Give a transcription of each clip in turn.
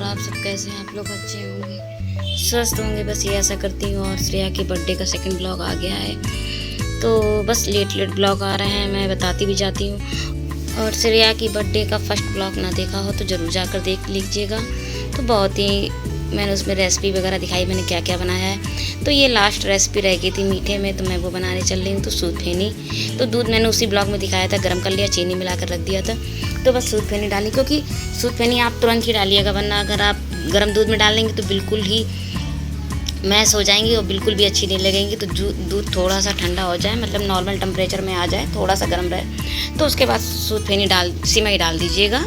आप सब कैसे हैं? आप लोग अच्छे होंगे, स्वस्थ होंगे, बस ये आशा करती हूँ। और श्रेया के बर्थडे का सेकंड ब्लॉग आ गया है, तो बस लेट ब्लॉग आ रहे हैं, मैं बताती भी जाती हूँ। और श्रेया की बर्थडे का फर्स्ट ब्लॉग ना देखा हो तो ज़रूर जाकर देख लीजिएगा। तो बहुत ही मैंने उसमें रेसिपी वगैरह दिखाई, मैंने क्या क्या बनाया है। तो ये लास्ट रेसिपी रह गई थी मीठे में, तो मैं वो बनाने चल रही हूँ। तो सूद फेनी, तो दूध मैंने उसी ब्लॉग में दिखाया था, गर्म कर लिया, चीनी मिलाकर रख दिया था। तो बस सूद फेनी डाली, क्योंकि सूद फेनी आप तुरंत ही डालिएगा, वरना अगर आप गर्म दूध में डाल देंगे तो बिल्कुल ही मैश हो जाएंगी और बिल्कुल भी अच्छी नहीं लगेंगी। तो दूध थोड़ा सा ठंडा हो जाए, मतलब नॉर्मल टेम्परेचर में आ जाए, थोड़ा सा गर्म रहे, तो उसके बाद सूद फेनी सिमई डाल दीजिएगा।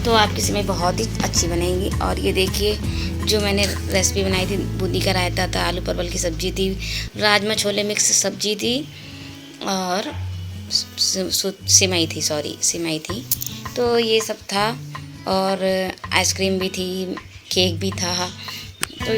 तो आपकी सिमई बहुत ही अच्छी बनेगी। और ये देखिए, जो मैंने रेसिपी बनाई थी, बूंदी का रायता था, आलू परवल की सब्ज़ी थी, राजमा छोले मिक्स सब्ज़ी थी, और सिमई थी। तो ये सब था, और आइसक्रीम भी थी, केक भी था। तो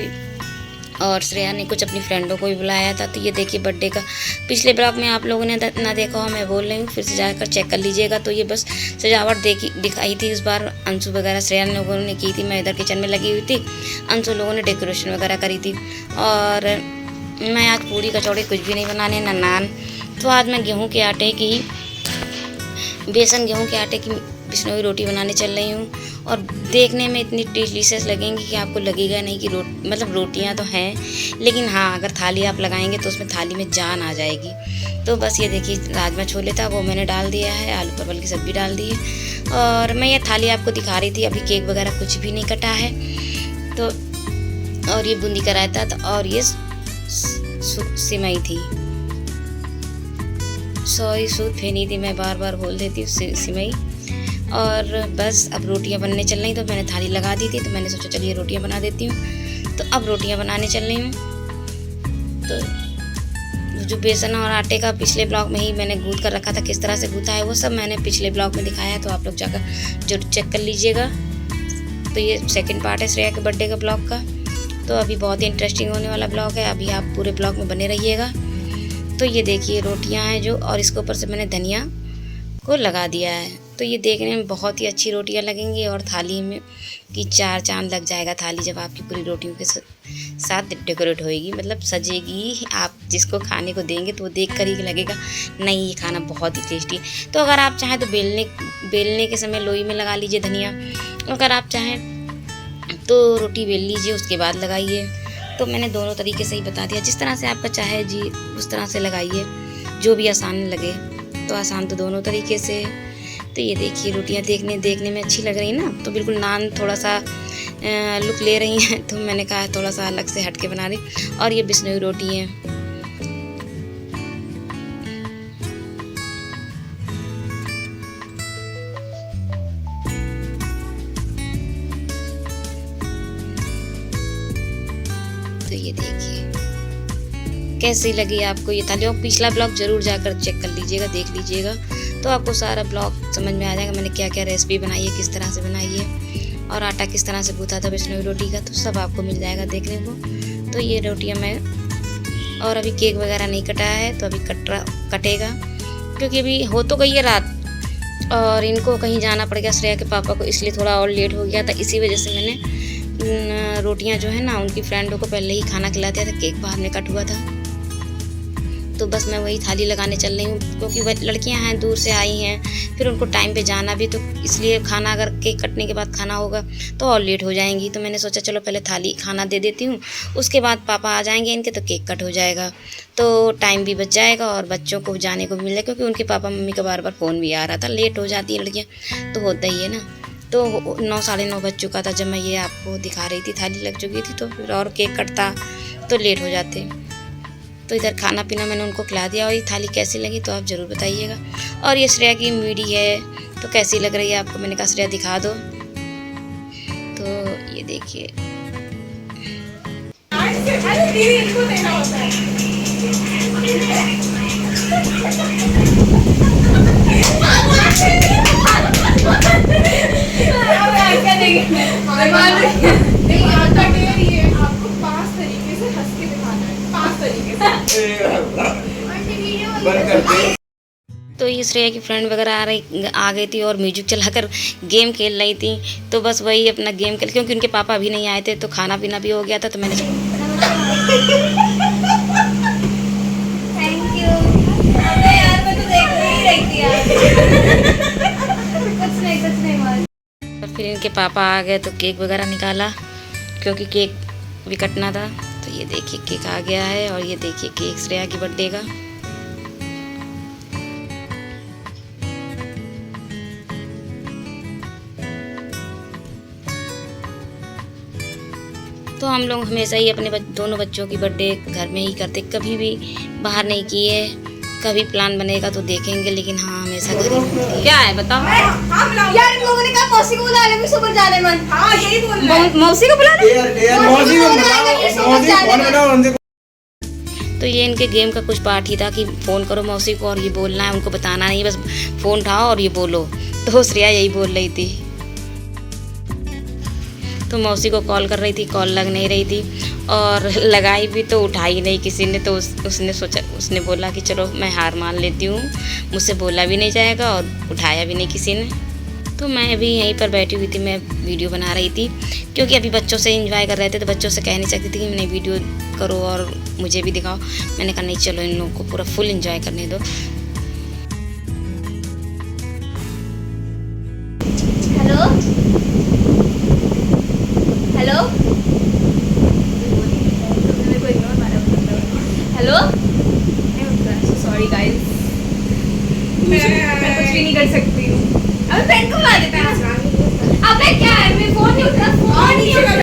और श्रेया ने कुछ अपनी फ्रेंडों को भी बुलाया था। तो ये देखिए बर्थडे का, पिछले ब्लॉग में आप लोगों ने ना देखा हो, मैं बोल रही हूँ, फिर से जाकर चेक कर लीजिएगा। तो ये बस सजावट दिखाई थी। इस बार अंशु वगैरह श्रेया लोगों ने की थी, मैं इधर किचन में लगी हुई थी, अंशु लोगों ने डेकोरेशन वगैरह करी थी। और मैं आज पूड़ी कचौड़ी कुछ भी नहीं बनाने, ना नान। तो आज मैं बेसन गेहूँ के आटे की बिश्नोई रोटी बनाने चल रही हूँ। और देखने में इतनी डिलीशियस लगेंगी कि आपको लगेगा नहीं कि मतलब रोटियाँ तो हैं, लेकिन हाँ, अगर थाली आप लगाएंगे तो उसमें थाली में जान आ जाएगी। तो बस ये देखिए, राजमा छोले था वो मैंने डाल दिया है, आलू परवल की सब्ज़ी डाल दी है। और मैं ये थाली आपको दिखा रही थी, अभी केक वगैरह कुछ भी नहीं कटा है। तो और ये बूंदी का रायता था, और ये सिमई थी, सॉरी सूद फेनी थी, मैं बार बार बोल देती हूँ, सिमई। और बस अब रोटियां बनने चल रही, तो मैंने थाली लगा दी थी, तो मैंने सोचा चलिए रोटियां बना देती हूँ। तो अब रोटियां बनाने चल रही हूँ। तो जो बेसन और आटे का पिछले ब्लॉग में ही मैंने गूँथ कर रखा था, किस तरह से गूँथा है वो सब मैंने पिछले ब्लॉग में दिखाया है, तो आप लोग जाकर जरूर चेक कर लीजिएगा। तो ये सेकेंड पार्ट है श्रेया के बर्थडे का ब्लॉग का। तो अभी बहुत ही इंटरेस्टिंग होने वाला ब्लॉग है, अभी आप पूरे ब्लॉग में बने रहिएगा। तो ये देखिए रोटियां हैं जो, और इसके ऊपर से मैंने धनिया को लगा दिया है। तो ये देखने में बहुत ही अच्छी रोटियां लगेंगी, और थाली में की चार चांद लग जाएगा। थाली जब आपकी पूरी रोटियों के साथ डेकोरेट होएगी, मतलब सजेगी, आप जिसको खाने को देंगे तो वो देख कर ही लगेगा नहीं, ये खाना बहुत ही टेस्टी। तो अगर आप चाहें तो बेलने के समय लोई में लगा लीजिए धनिया, अगर आप चाहें तो रोटी बेल लीजिए उसके बाद लगाइए। तो मैंने दोनों तरीके से ही बता दिया, जिस तरह से आपका चाहे जी उस तरह से लगाइए, जो भी आसान लगे। तो आसान तो दोनों तरीके से। तो ये देखिए रोटियां देखने में अच्छी लग रही है ना, तो बिल्कुल नान थोड़ा सा लुक ले रही हैं, तो मैंने कहा थोड़ा सा अलग से हट के बना रही। और ये बिश्नोई रोटी है। तो ये देखिए कैसी लगी आपको ये थाली, और पिछला ब्लॉग जरूर जाकर चेक कर लीजिएगा, देख लीजिएगा, तो आपको सारा ब्लॉग समझ में आ जाएगा। मैंने क्या क्या रेसिपी बनाई है, किस तरह से बनाई है, और आटा किस तरह से गूँथा था बिश्नोई रोटी का, तो सब आपको मिल जाएगा देखने को। तो ये रोटियां मैं, और अभी केक वगैरह नहीं कटा है, तो अभी कटेगा, क्योंकि अभी हो तो गई है रात, और इनको कहीं जाना पड़ गया श्रेया के पापा को, इसलिए थोड़ा और लेट हो गया था। इसी वजह से मैंने रोटियां जो है ना, उनकी फ्रेंडों को पहले ही खाना खिला दिया था, केक बाहर में कट हुआ था। तो बस मैं वही थाली लगाने चल रही हूँ, क्योंकि वह लड़कियां हैं, दूर से आई हैं, फिर उनको टाइम पे जाना भी, तो इसलिए खाना अगर केक कटने के बाद खाना होगा तो और लेट हो जाएंगी। तो मैंने सोचा चलो पहले थाली खाना दे देती हूँ, उसके बाद पापा आ जाएंगे इनके, तो केक कट हो जाएगा, तो टाइम भी बच जाएगा, और बच्चों को जाने को भी मिल जाएगा, क्योंकि उनके पापा मम्मी का बार बार फ़ोन भी आ रहा था। लेट हो जाती है लड़कियाँ, तो होता ही है ना। तो 9 साढ़े 9 बज चुका था जब मैं ये आपको दिखा रही थी, थाली लग चुकी थी, तो फिर और केक कटता तो लेट हो जाते। तो इधर खाना पीना मैंने उनको खिला दिया। और ये थाली कैसी लगी तो आप ज़रूर बताइएगा। और ये श्रेया की मीडी है, तो कैसी लग रही है आपको, मैंने कहा श्रेया दिखा दो। तो ये देखिए तो ये श्रेया की फ्रेंड वगैरह आ गई थी और म्यूजिक चलाकर गेम खेल रही थी। तो बस वही अपना गेम खेल, क्योंकि उनके पापा अभी नहीं आए थे तो खाना पीना भी हो गया था। तो मैंने थैंक यू। अबे यार मैं तो देख ही रही थी यार। कुछ नहीं और फिर इनके पापा आ गए तो केक वगैरह निकाला, क्योंकि केक भी कटना था। तो ये देखिए केक आ गया है, और ये देखिए केक श्रेया की बर्थडे का। तो हम लोग हमेशा ही अपने दोनों बच्चों की बर्थडे घर में ही करते, कभी भी बाहर नहीं किए। कभी प्लान बनेगा तो देखेंगे, लेकिन हाँ हमेशा घर ही होती है। क्या है बताओ यार, इन लोगों ने कहा मौसी को बुला ले, मैं सुबह जाने मन। हाँ यही बोल रहा है। मौसी को बुला ले। मौसी को बुलाओ। तो ये इनके गेम का कुछ पार्ट ही था कि फ़ोन करो मौसी को और ये बोलना है, उनको बताना नहीं, बस फ़ोन उठाओ और ये बोलो। तो श्रेया यही बोल रही थी। तो मौसी को कॉल कर रही थी, कॉल लग नहीं रही थी, और लगाई भी तो उठाई नहीं किसी ने। तो उसने बोला कि चलो मैं हार मान लेती हूँ, मुझसे बोला भी नहीं जाएगा और उठाया भी नहीं किसी ने। तो मैं भी यहीं पर बैठी हुई थी, मैं वीडियो बना रही थी, क्योंकि अभी बच्चों से एंजॉय कर रहे थे। तो बच्चों से कह नहीं सकती थी कि मैंने वीडियो करो और मुझे भी दिखाओ। मैंने कहा नहीं, चलो इन लोगों को पूरा फुल एंजॉय करने दो। Hello hello hello. Sorry guys, मैं कुछ भी नहीं कर सकती हूँ। अबे फ्रेंड को बुला देते हैं। अबे क्या है, मैं फोन नहीं उठ रहा, फोन नहीं उठ रहा।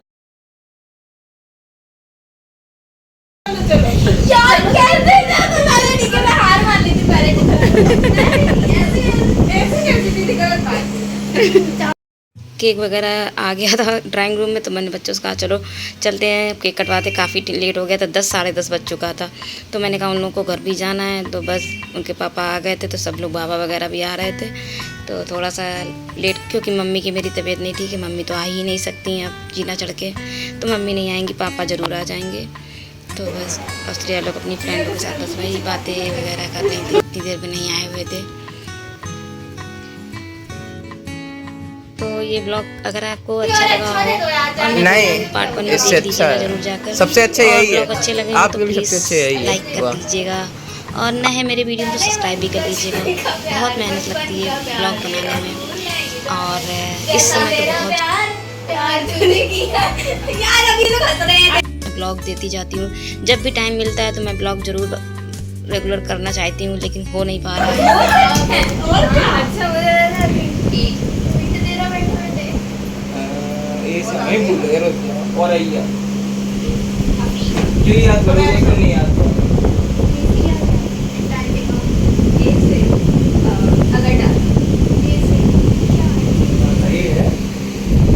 यार कैसे ना, तो पहले ठीक है, मैं हार मान ली थी पहले। ऐसे कैसे दीदी गलत बात। केक वगैरह आ गया था ड्राइंग रूम में। तो मैंने बच्चों से कहा चलो चलते हैं केक कटवाते, काफ़ी लेट हो गया था, 10 साढ़े 10 बज चुका था। तो मैंने कहा उन लोगों को घर भी जाना है। तो बस उनके पापा आ गए थे, तो सब लोग बाबा वगैरह भी आ रहे थे। तो थोड़ा सा लेट, क्योंकि मम्मी की मेरी तबीयत नहीं थी कि मम्मी तो आ ही नहीं सकती हैं अब जीना चढ़ के। तो मम्मी नहीं आएंगी, पापा ज़रूर आ जाएंगे। तो बस श्रेया लोग अपनी फ्रेंडों के साथ बस वही बातें वगैरह कर रही थी, इतनी देर में नहीं आए हुए थे। तो ये ब्लॉग अगर आपको अच्छा लगा हो, नहीं पार्ट 1 में इससे देख अच्छा लीजिएगा है, जरूर जाकर। सबसे अच्छा यही है। ब्लॉग अच्छे लगे आपके तो लिए सबसे प्लीज़ अच्छा यही है। लाइक कर दीजिएगा, और नए मेरे वीडियो में तो सब्सक्राइब भी कर दीजिएगा। बहुत मेहनत लगती है ब्लॉग बनाने में, और इस समय तो बहुत ब्लॉग देती जाती हूँ। जब भी टाइम मिलता है तो मैं ब्लॉग ज़रूर रेगुलर करना चाहती हूँ, लेकिन हो नहीं पा रहा है।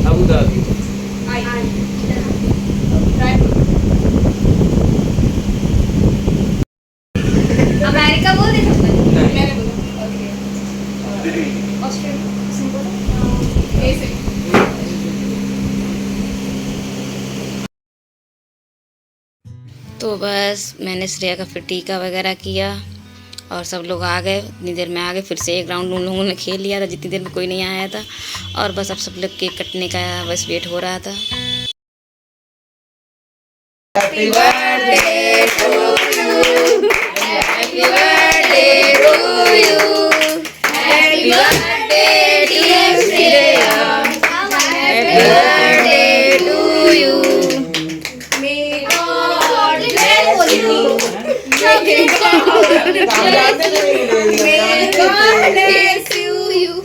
अबू धाबी अमेरिका बोल दे सकते हैं। नहीं। मैंने बोला ओके। ऑस्ट्रेलिया सिंपल ऐसे। तो बस मैंने श्रेया का फिर टीका वगैरह किया, और सब लोग आ गए, इतनी देर में आ गए। फिर से एक राउंड उन लोगों ने खेल लिया था जितनी देर में कोई नहीं आया था। और बस अब सब लोग केक कटने का बस वेट हो रहा था। Happy birthday to you, happy birthday to you, happy birthday dear Shreya, happy birthday to you. May God bless you. May God bless you.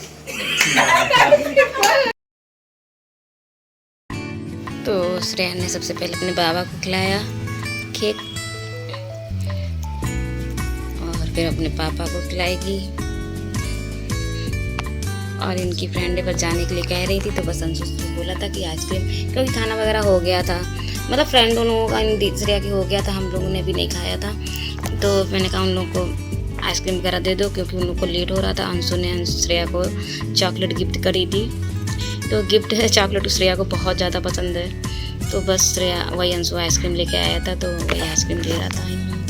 तो श्रेया ने सबसे पहले अपने बाबा को खिलाया केक, और फिर अपने पापा को खिलाएगी। और इनकी फ्रेंड बस जाने के लिए कह रही थी, तो बस अंशु ने बोला था कि आइसक्रीम, क्योंकि खाना वगैरह हो गया था, मतलब फ्रेंड उन लोगों का श्रेया की हो गया था, हम लोगों ने भी नहीं खाया था। तो मैंने कहा उन लोगों को आइसक्रीम वगैरह दे दो, क्योंकि उन लोगों को लेट हो रहा था। अंशु ने श्रेया को चॉकलेट गिफ्ट करी थी। तो गिफ्ट है चॉकलेट, श्रेया को बहुत ज़्यादा पसंद है। तो बस श्रेया वही अंशु आइसक्रीम लेके आया था, तो वही आइसक्रीम दे रहा था इन लोगों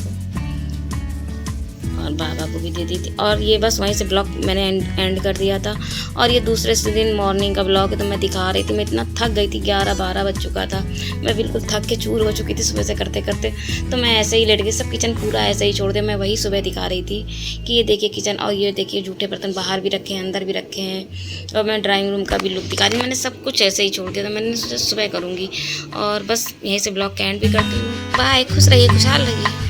को। और बाबा को भी दे दी थी। और ये बस वहीं से ब्लॉग मैंने एंड कर दिया था। और ये दूसरे दिन मॉर्निंग का ब्लॉग है, तो मैं दिखा रही थी। मैं इतना थक गई थी, 11-12 बज चुका था। मैं बिल्कुल थक के चूर हो चुकी थी सुबह से करते करते। तो मैं ऐसे ही लेट गई, सब किचन पूरा ऐसे ही छोड़ दिया। मैं वही सुबह दिखा रही थी कि ये देखिए किचन, और ये देखिए जूठे बर्तन बाहर भी रखे हैं, अंदर भी रखे हैं। और मैं ड्राइंग रूम का भी लुक दिखा रही हूँ। मैंने सब कुछ ऐसे ही छोड़ दिया था। मैंने सोचा सुबह करूँगी। और बस यहीं से ब्लॉग का एंड भी करती हूँ। बाय, खुश रहिए, खुशहाल रहिए।